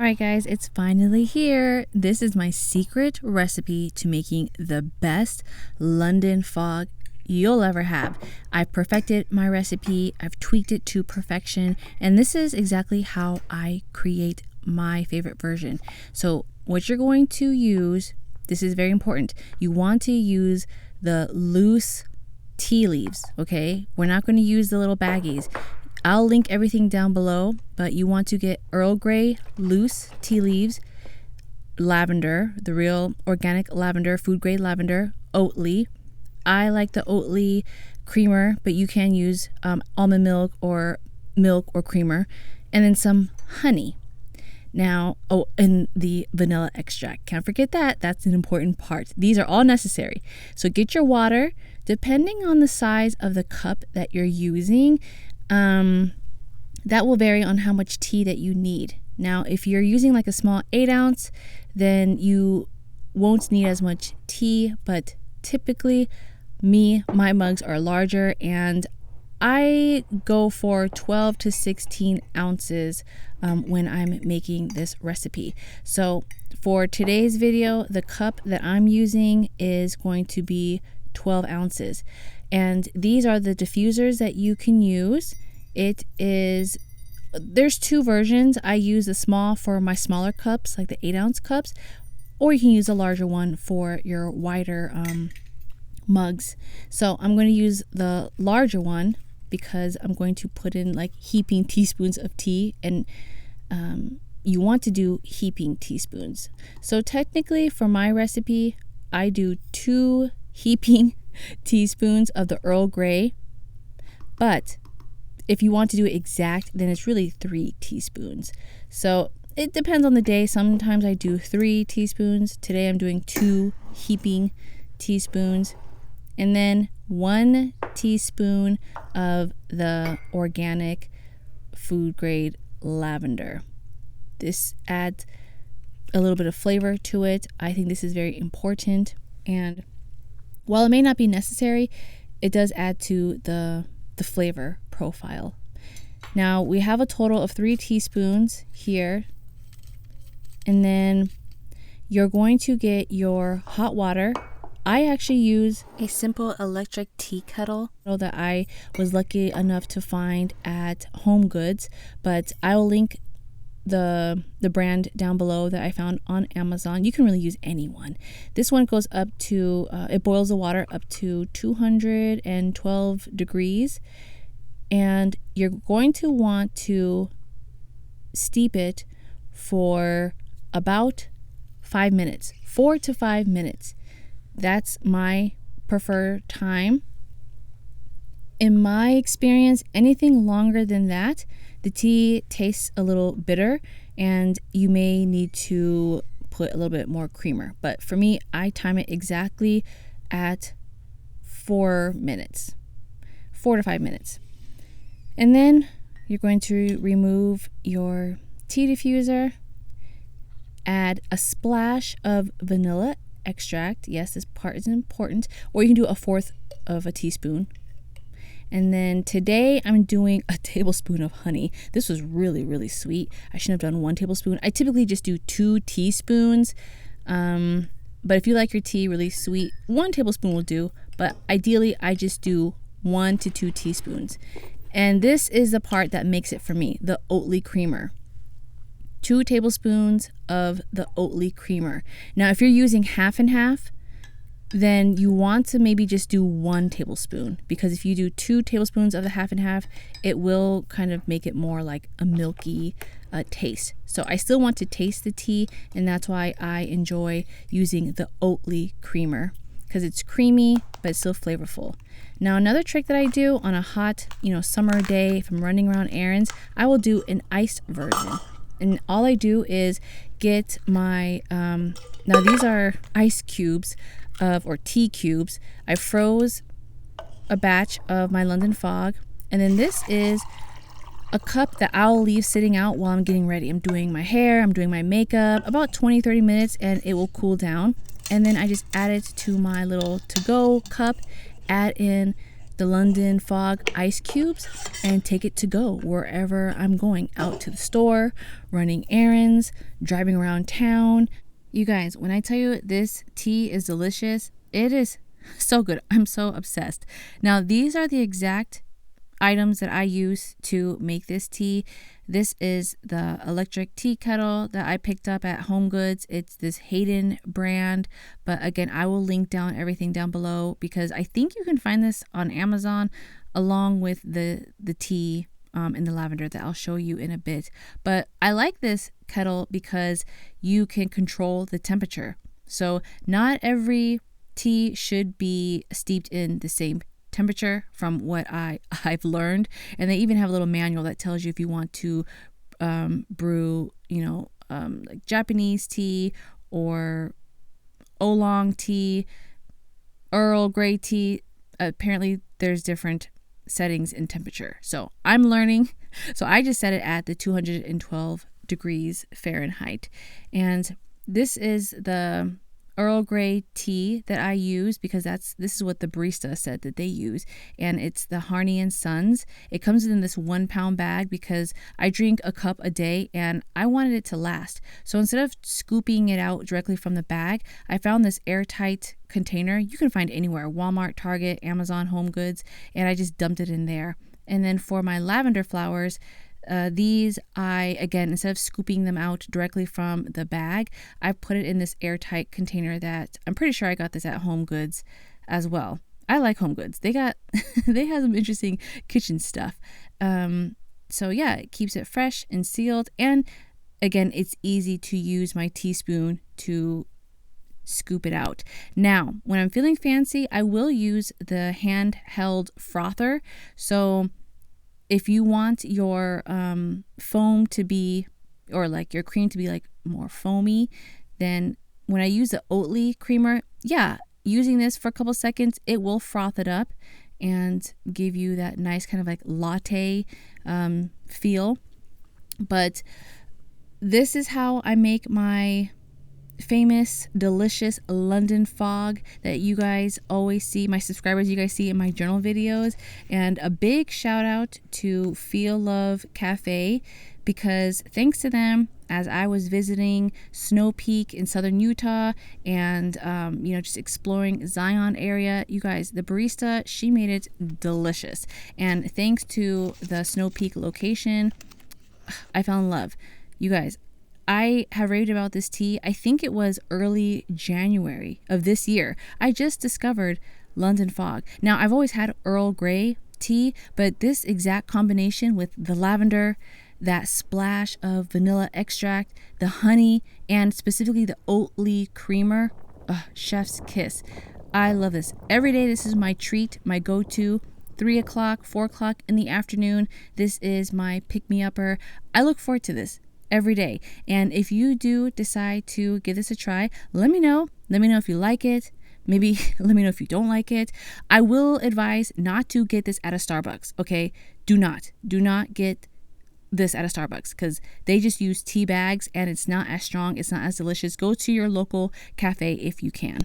Alright guys, it's finally here. This is my secret recipe to making the best London fog you'll ever have. I've perfected my recipe, I've tweaked it to perfection, and this is exactly how I create my favorite version. So what you're going to use, this is very important, you want to use the loose tea leaves, okay? We're not going to use the little baggies. I'll link everything down below, but you want to get Earl Grey loose tea leaves, lavender, the real organic lavender, food grade lavender, Oatly. I like the Oatly creamer, but you can use almond milk or creamer, and then some honey. Now, and the vanilla extract. Can't forget that. That's an important part. These are all necessary. So get your water. Depending on the size of the cup that you're using, that will vary on how much tea that you need. Now, if you're using like a small 8 ounce, then you won't need as much tea, but typically my mugs are larger and I go for 12 to 16 ounces when I'm making this recipe. So for today's video, the cup that I'm using is going to be 12 ounces. And these are the diffusers that you can use. There's two versions. I use the small for my smaller cups, like the 8 ounce cups, or you can use a larger one for your wider mugs. So I'm going to use the larger one because I'm going to put in like heaping teaspoons of tea, and you want to do heaping teaspoons. So technically for my recipe, I do 2 heaping teaspoons of the Earl Grey, but if you want to do it exact, then it's really 3 teaspoons. So it depends on the day. Sometimes I do 3 teaspoons. Today I'm doing 2 heaping teaspoons, and then 1 teaspoon of the organic food grade lavender. This adds a little bit of flavor to it. I think this is very important, and while it may not be necessary, it does add to the flavor profile. Now we have a total of 3 teaspoons here, and then you're going to get your hot water. I actually use a simple electric tea kettle that I was lucky enough to find at Home Goods, but I'll link the brand down below that I found on Amazon. You can really use any one. This one goes up to it boils the water up to 212 degrees, and you're going to want to steep it for about 5 minutes, 4 to 5 minutes. That's my preferred time. In my experience, anything longer than that, the tea tastes a little bitter and you may need to put a little bit more creamer. But for me, I time it exactly at 4 minutes, 4 to 5 minutes. And then you're going to remove your tea diffuser, add a splash of vanilla extract. Yes, this part is important. Or you can do 1/4 of a teaspoon. And then today I'm doing a tablespoon of honey. This was really, really sweet. I shouldn't have done 1 tablespoon. I typically just do 2 teaspoons. But if you like your tea really sweet, 1 tablespoon will do. But ideally, I just do 1 to 2 teaspoons. And this is the part that makes it for me, the Oatly creamer. 2 tablespoons of the Oatly creamer. Now, if you're using half and half, then you want to maybe just do 1 tablespoon, because if you do 2 tablespoons of the half and half, it will kind of make it more like a milky taste. So I still want to taste the tea, and that's why I enjoy using the Oatly creamer, because it's creamy but it's still flavorful. Now, another trick that I do on a hot, summer day, if I'm running around errands, I will do an iced version. And all I do is get my now these are ice cubes or tea cubes. I froze a batch of my London Fog, and then this is a cup that I'll leave sitting out while I'm getting ready. I'm doing my hair, I'm doing my makeup, about 20-30 minutes, and it will cool down. And then I just add it to my little to-go cup, add in the London Fog ice cubes and take it to go wherever I'm going, out to the store, running errands, driving around town. You guys, when I tell you this tea is delicious, it is so good. I'm so obsessed. Now, these are the exact items that I use to make this tea. This is the electric tea kettle that I picked up at Home Goods. It's this Hayden brand, but again, I will link down everything down below because I think you can find this on Amazon along with the tea and the lavender that I'll show you in a bit. But I like this kettle because you can control the temperature. So not every tea should be steeped in the same temperature from what I've learned. And they even have a little manual that tells you if you want to brew, like Japanese tea or oolong tea, Earl Grey tea. Apparently there's different settings in temperature. So I'm learning. So I just set it at the 212 degrees Fahrenheit. And this is the Earl Grey tea that I use because this is what the barista said that they use, and it's the Harney and Sons. It comes in this 1 pound bag because I drink a cup a day and I wanted it to last. So instead of scooping it out directly from the bag, I found this airtight container you can find anywhere, Walmart, Target, Amazon, Home Goods, and I just dumped it in there. And then for my lavender flowers, these again, instead of scooping them out directly from the bag, I put it in this airtight container that I'm pretty sure I got this at Home Goods as well. I like Home Goods. They have some interesting kitchen stuff. So yeah, it keeps it fresh and sealed. And again, it's easy to use my teaspoon to scoop it out. Now, when I'm feeling fancy, I will use the handheld frother. So if you want your foam to be, or like your cream to be like more foamy, then when I use the Oatly creamer, using this for a couple seconds, it will froth it up and give you that nice kind of like latte feel. But this is how I make my famous, delicious London Fog that you guys always see, my subscribers, you guys see in my journal videos. And a big shout out to Feel Love Cafe, because thanks to them, as I was visiting Snow Peak in southern Utah and just exploring Zion area, you guys, the barista, she made it delicious. And thanks to the Snow Peak location, I fell in love. You guys, I have raved about this tea. I think it was early January of this year. I just discovered London Fog. Now, I've always had Earl Grey tea, but this exact combination with the lavender, that splash of vanilla extract, the honey, and specifically the Oatly creamer, chef's kiss. I love this. Every day, this is my treat, my go-to. 3 o'clock, 4 o'clock in the afternoon. This is my pick-me-upper. I look forward to this every day. And if you do decide to give this a try, let me know. Let me know if you like it. Maybe let me know if you don't like it. I will advise not to get this at a Starbucks, okay? Do not get this at a Starbucks because they just use tea bags and it's not as strong. It's not as delicious. Go to your local cafe if you can.